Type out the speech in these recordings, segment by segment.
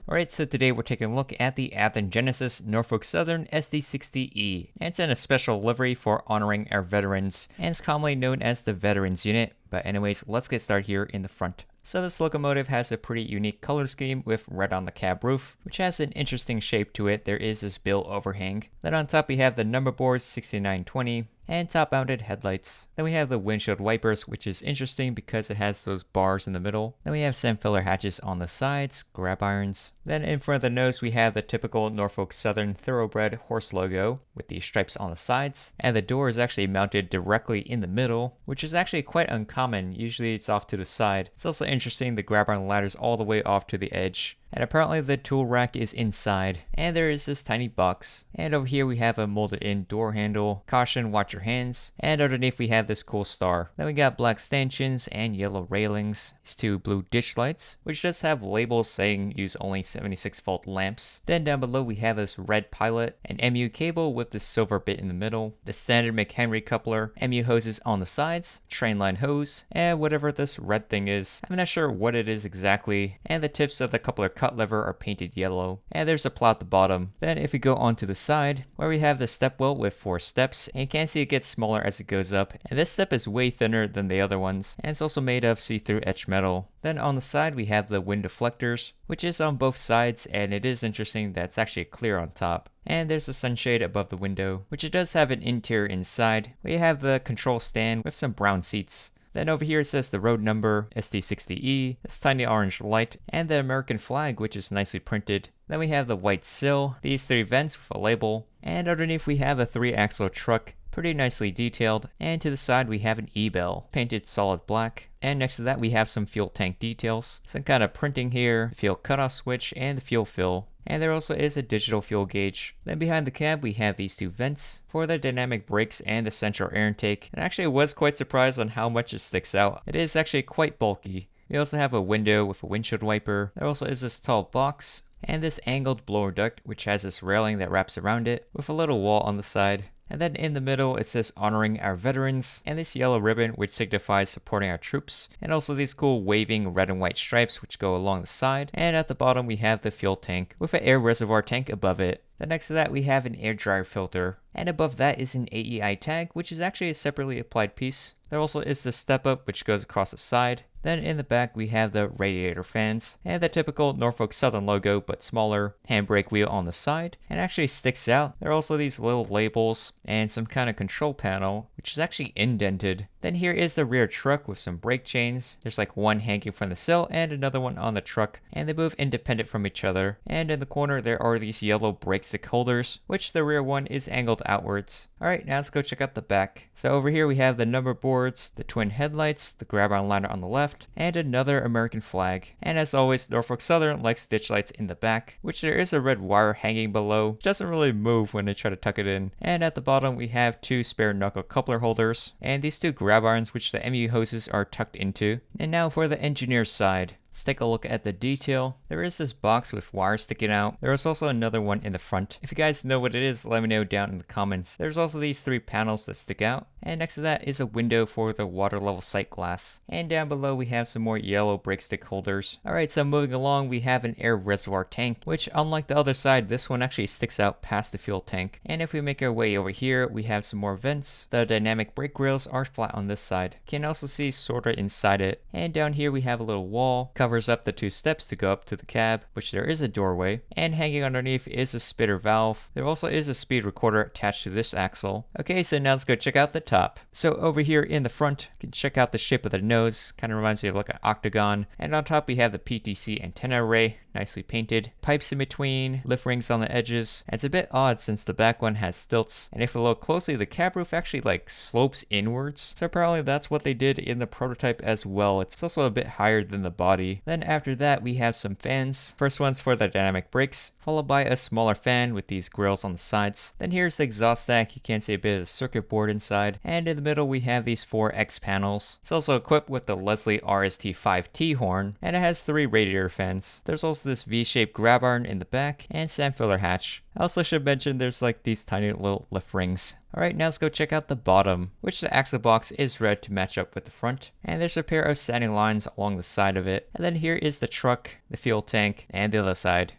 Alright, so today we're taking a look at the Athearn Genesis Norfolk Southern SD60E, and it's in a special livery for honoring our veterans, and it's commonly known as the Veterans Unit. But anyways, let's get started here in the front. So this locomotive has a pretty unique color scheme with red on the cab roof, which has an interesting shape to it. There is this bill overhang. Then on top we have the number board 6920, and top-mounted headlights. Then we have the windshield wipers, which is interesting because it has those bars in the middle. Then we have some filler hatches on the sides, grab irons. Then in front of the nose we have the typical Norfolk Southern Thoroughbred horse logo with the stripes on the sides. And the door is actually mounted directly in the middle, which is actually quite uncommon. Usually it's off to the side. It's also interesting the grab iron ladder's all the way off to the edge. And apparently the tool rack is inside, and there is this tiny box. And over here we have a molded in door handle, caution watch your hands, and underneath we have this cool star. Then we got black stanchions and yellow railings, these two blue ditch lights, which does have labels saying use only 76 volt lamps. Then down below we have this red pilot, an MU cable with this silver bit in the middle, the standard McHenry coupler, MU hoses on the sides, train line hose, and whatever this red thing is. I'm not sure what it is exactly, and the tips of the coupler cut lever are painted yellow, and there's a plow at the bottom. Then if we go onto the side, where we have the step wheel with 4 steps, and you can see it gets smaller as it goes up, and this step is way thinner than the other ones, and it's also made of see-through etched metal. Then on the side we have the wind deflectors, which is on both sides, and it is interesting that it's actually clear on top. And there's a sunshade above the window, which it does have an interior inside. We have the control stand with some brown seats. Then over here it says the road number, SD60E, this tiny orange light, and the American flag, which is nicely printed. Then we have the white sill, these 3 vents with a label, and underneath we have a 3-axle truck, pretty nicely detailed, and to the side we have an E-bell, painted solid black, and next to that we have some fuel tank details, some kind of printing here, fuel cutoff switch, and the fuel fill. And there also is a digital fuel gauge. Then behind the cab we have these 2 vents for the dynamic brakes and the central air intake. And actually I was quite surprised on how much it sticks out. It is actually quite bulky. We also have a window with a windshield wiper. There also is this tall box and this angled blower duct, which has this railing that wraps around it with a little wall on the side. And then in the middle it says honoring our veterans, and this yellow ribbon which signifies supporting our troops, and also these cool waving red and white stripes which go along the side. And at the bottom we have the fuel tank with an air reservoir tank above it. Then next to that we have an air dryer filter, and above that is an AEI tag, which is actually a separately applied piece. There also is the step up which goes across the side. Then in the back we have the radiator fans, and the typical Norfolk Southern logo but smaller, handbrake wheel on the side, and actually sticks out. There are also these little labels, and some kind of control panel, which is actually indented. Then here is the rear truck with some brake chains. There's like one hanging from the sill and another one on the truck, and they move independent from each other. And in the corner there are these yellow brake stick holders, which the rear one is angled outwards. Alright, now let's go check out the back. So over here we have the number boards, the twin headlights, the grab iron liner on the left, and another American flag. And as always, Norfolk Southern likes ditch lights in the back, which there is a red wire hanging below, which doesn't really move when they try to tuck it in. And at the bottom we have 2 spare knuckle coupler holders, and these 2 grab irons which the MU hoses are tucked into. And now for the engineer's side. Let's take a look at the detail. There is this box with wires sticking out. There is also another one in the front. If you guys know what it is, let me know down in the comments. There's also these 3 panels that stick out. And next to that is a window for the water level sight glass. And down below we have some more yellow brake stick holders. Alright, so moving along we have an air reservoir tank, which unlike the other side, this one actually sticks out past the fuel tank. And if we make our way over here, we have some more vents. The dynamic brake rails are flat on this side. You can also see sorta inside it. And down here we have a little wall. Covers up the 2 steps to go up to the cab, which there is a doorway, and hanging underneath is a spitter valve. There also is a speed recorder attached to this axle. Okay, so now let's go check out the top. So over here in the front, you can check out the shape of the nose, kind of reminds me of like an octagon, and on top we have the PTC antenna array. nicely painted. Pipes in between, lift rings on the edges. And it's a bit odd since the back one has stilts, and if we look closely, the cab roof actually like slopes inwards. So apparently that's what they did in the prototype as well. It's also a bit higher than the body. Then after that, we have some fans. First one's for the dynamic brakes, followed by a smaller fan with these grills on the sides. Then here's the exhaust stack. You can see a bit of the circuit board inside. And in the middle, we have these 4 X panels. It's also equipped with the Leslie RST5T horn, and it has 3 radiator fans. There's also this V-shaped grab iron in the back and sand filler hatch. I also should mention there's like these tiny little lift rings. Alright, now let's go check out the bottom, which the axle box is red to match up with the front. And there's a pair of sanding lines along the side of it. And then here is the truck, the fuel tank, and the other side.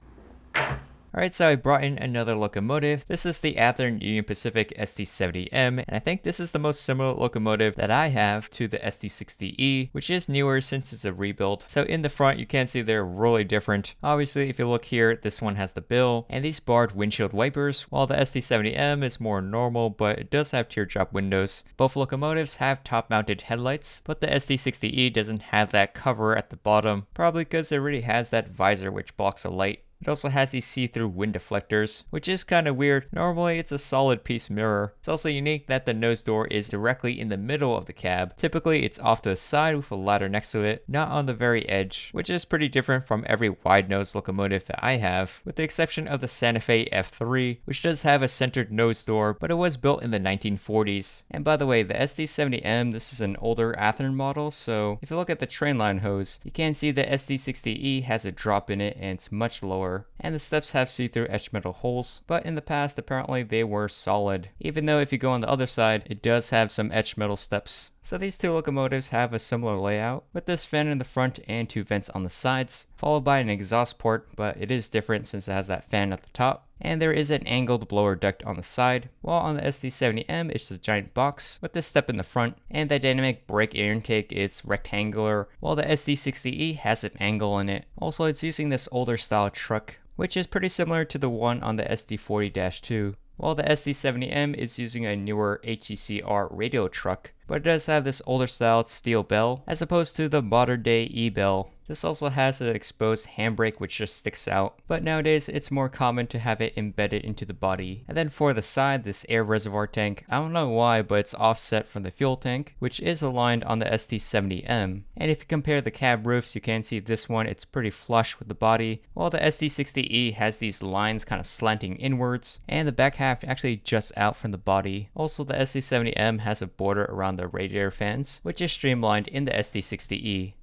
Alright, so I brought in another locomotive. This is the Athearn Union Pacific SD70M, and I think this is the most similar locomotive that I have to the SD60E, which is newer since it's a rebuild. So in the front, you can see they're really different. Obviously, if you look here, this one has the bill and these barred windshield wipers, while the SD70M is more normal, but it does have teardrop windows. Both locomotives have top-mounted headlights, but the SD60E doesn't have that cover at the bottom, probably because it already has that visor which blocks the light. It also has these see-through wind deflectors, which is kind of weird. Normally it's a solid piece mirror. It's also unique that the nose door is directly in the middle of the cab. Typically it's off to the side with a ladder next to it, not on the very edge, which is pretty different from every wide-nose locomotive that I have, with the exception of the Santa Fe F3, which does have a centered nose door, but it was built in the 1940s. And by the way, the SD70M, this is an older Athearn model, so if you look at the train line hose, you can see the SD60E has a drop in it and it's much lower. And the steps have see-through etched metal holes, but in the past apparently they were solid, even though if you go on the other side, it does have some etched metal steps. So these two locomotives have a similar layout, with this fan in the front and 2 vents on the sides, followed by an exhaust port, but it is different since it has that fan at the top. And there is an angled blower duct on the side, while on the SD70M it's a giant box with this step in the front, and the dynamic brake air intake is rectangular, while the SD60E has an angle in it. Also, it's using this older style truck, which is pretty similar to the one on the SD40-2. While the SD70M is using a newer HECR radial truck, but it does have this older style steel bell as opposed to the modern day E-bell. This also has an exposed handbrake which just sticks out, but nowadays it's more common to have it embedded into the body. And then for the side, this air reservoir tank, I don't know why, but it's offset from the fuel tank, which is aligned on the SD70M. And if you compare the cab roofs, you can see this one, it's pretty flush with the body, while the SD60E has these lines kind of slanting inwards, and the back half actually juts out from the body. Also, the SD70M has a border around the radiator fans, which is streamlined in the SD60E.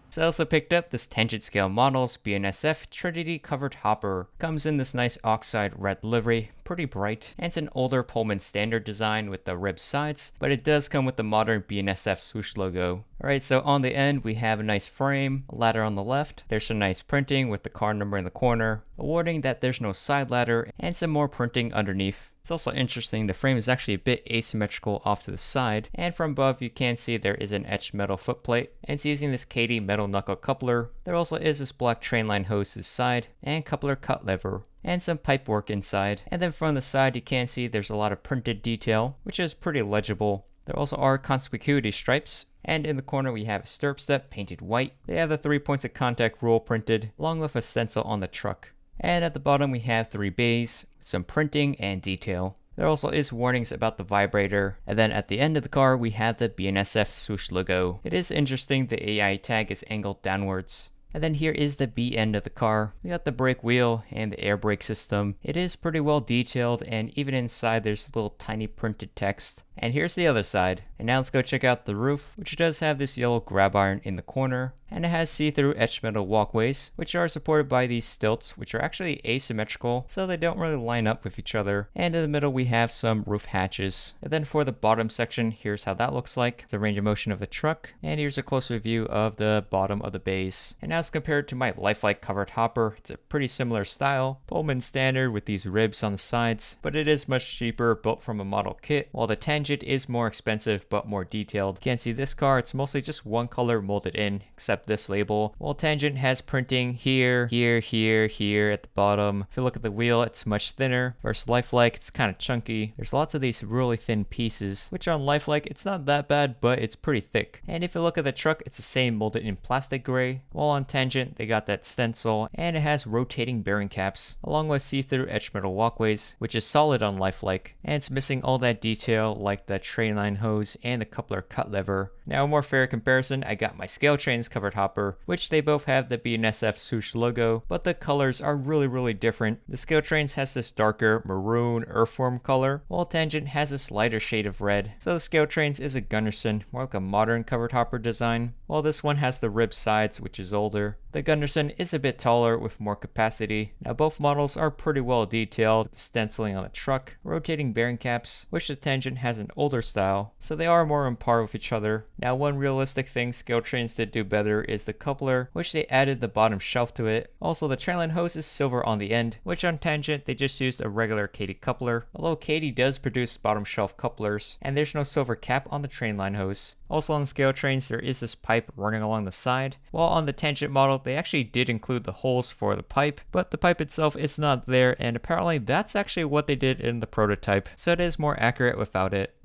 So I also picked up this tangent scale model's BNSF Trinity covered hopper. Comes in this nice oxide red livery, pretty bright, and it's an older Pullman-Standard design with the ribbed sides, but it does come with the modern BNSF swoosh logo. Alright, so on the end we have a nice frame, a ladder on the left, there's some nice printing with the car number in the corner, a warning that there's no side ladder, and some more printing underneath. It's also interesting, the frame is actually a bit asymmetrical off to the side, and from above you can see there is an etched metal footplate, and it's using this Katy metal knuckle coupler. There also is this black train line hose to the side, and coupler cut lever, and some pipe work inside. And then from the side you can see there's a lot of printed detail, which is pretty legible. There also are conspicuity stripes, and in the corner we have a stirrup step painted white. They have the 3 points of contact rule printed, along with a stencil on the truck. And at the bottom we have 3 bays, some printing and detail. There also is warnings about the vibrator, and then at the end of the car we have the BNSF swoosh logo. It is interesting the AI tag is angled downwards. And then here is the B end of the car. We got the brake wheel and the air brake system. It is pretty well detailed, and even inside there's little tiny printed text. And here's the other side. And now let's go check out the roof, which does have this yellow grab iron in the corner. And it has see-through etched metal walkways, which are supported by these stilts, which are actually asymmetrical, so they don't really line up with each other. And in the middle we have some roof hatches. And then for the bottom section, here's how that looks like. It's a range of motion of the truck. And here's a closer view of the bottom of the bays. And now it's compared to my lifelike covered hopper. It's a pretty similar style. Pullman-Standard with these ribs on the sides, but it is much cheaper, built from a model kit, while the tangent is more expensive, but more detailed. You can see this car, it's mostly just one color molded in, except this label. While Tangent has printing here, here at the bottom. If you look at the wheel, it's much thinner. Versus Lifelike, it's kind of chunky. There's lots of these really thin pieces, which on Lifelike, it's not that bad, but it's pretty thick. And if you look at the truck, it's the same molded in plastic gray. While on Tangent, they got that stencil, and it has rotating bearing caps, along with see-through edge metal walkways, which is solid on Lifelike. And it's missing all that detail like the train line hose and the coupler cut lever. Now, a more fair comparison, I got my ScaleTrains covered hopper, which they both have the BNSF swoosh logo, but the colors are really different. The ScaleTrains has this darker maroon earthworm color, while Tangent has this lighter shade of red. So the ScaleTrains is a Gunderson, more like a modern covered hopper design, while this one has the ribbed sides, which is older. The Gunderson is a bit taller with more capacity. Now both models are pretty well detailed, with the stenciling on the truck, rotating bearing caps, which the Tangent has an older style, so they are more on par with each other. Now one realistic thing ScaleTrains did do better is the coupler, which they added the bottom shelf to it. Also the trainline hose is silver on the end, which on Tangent they just used a regular Katy coupler, although Katy does produce bottom shelf couplers, and there's no silver cap on the trainline hose. Also on ScaleTrains there is this pipe running along the side, while on the Tangent model they actually did include the holes for the pipe, but the pipe itself is not there, and apparently that's actually what they did in the prototype, so it is more accurate without it.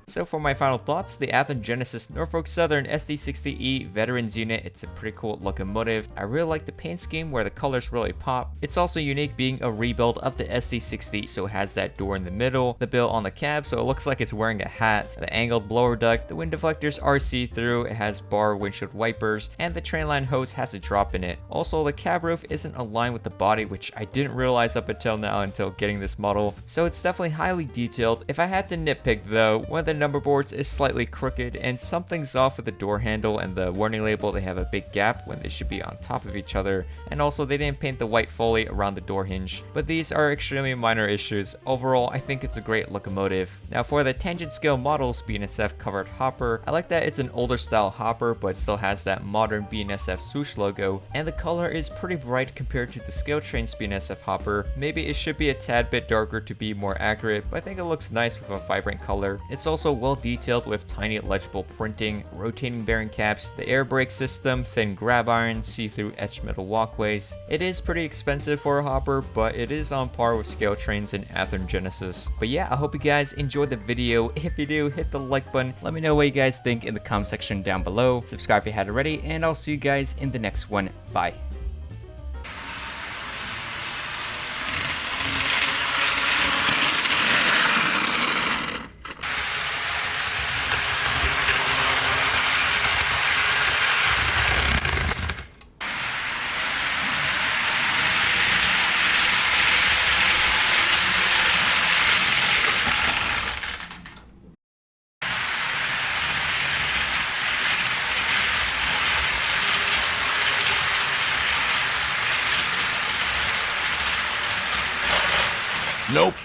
So for my final thoughts, the Athearn Genesis Norfolk Southern SD60E Veterans Unit, it's a pretty cool locomotive. I really like the paint scheme where the colors really pop. It's also unique being a rebuild of the SD60, so it has that door in the middle, the bill on the cab so it looks like it's wearing a hat, the angled blower duct, the wind deflectors are see-through, it has bar windshield wipers, and the trainline hose has a drop in it. Also, the cab roof isn't aligned with the body, which I didn't realize up until now until getting this model, so it's definitely highly detailed. If I had to nitpick though, one of the number boards is slightly crooked, and something's off with the door handle and the warning label. They have a big gap when they should be on top of each other, and also they didn't paint the white foley around the door hinge. But these are extremely minor issues. Overall, I think it's a great locomotive. Now for the tangent scale model's BNSF covered hopper, I like that it's an older style hopper but still has that modern BNSF swoosh logo, and the color is pretty bright compared to the ScaleTrains BNSF hopper. Maybe it should be a tad bit darker to be more accurate, but I think it looks nice with a vibrant color. It's also well detailed with tiny legible printing, rotating bearing caps, the air brake system, thin grab irons, see-through etched metal walkways. It is pretty expensive for a hopper, but it is on par with ScaleTrains and Athearn Genesis. But yeah, I hope you guys enjoyed the video. If you do, hit the like button. Let me know what you guys think in the comment section down below. Subscribe if you hadn't already, and I'll see you guys in the next one. Bye. Nope.